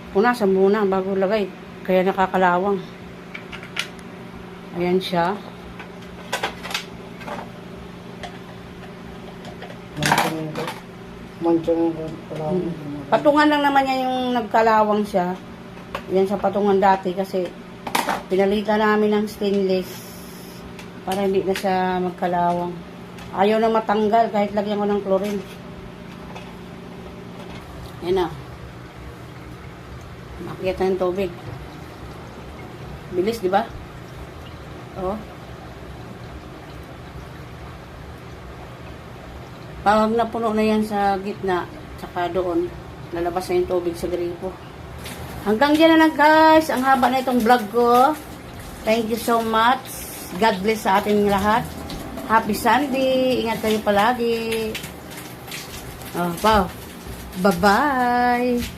Punasan muna bago lagay. Kaya nakakalawang. Ayan siya. Patungan lang naman yan yung nagkalawang siya. Yan sa patungan dati kasi pinalitan namin ng stainless para hindi na siya magkalawang. Ayaw na matanggal kahit lagyan ko ng chlorine. Yan na. Makikita ng tubig. Bilis, di ba? Oo. Pag napuno na yan sa gitna, tsaka doon, lalabas na yung tubig sa gripo. Hanggang dyan na lang guys, ang haba na itong vlog ko. Thank you so much. God bless sa ating lahat. Happy Sunday. Ingat kayo palagi. Oh, wow. Bye-bye.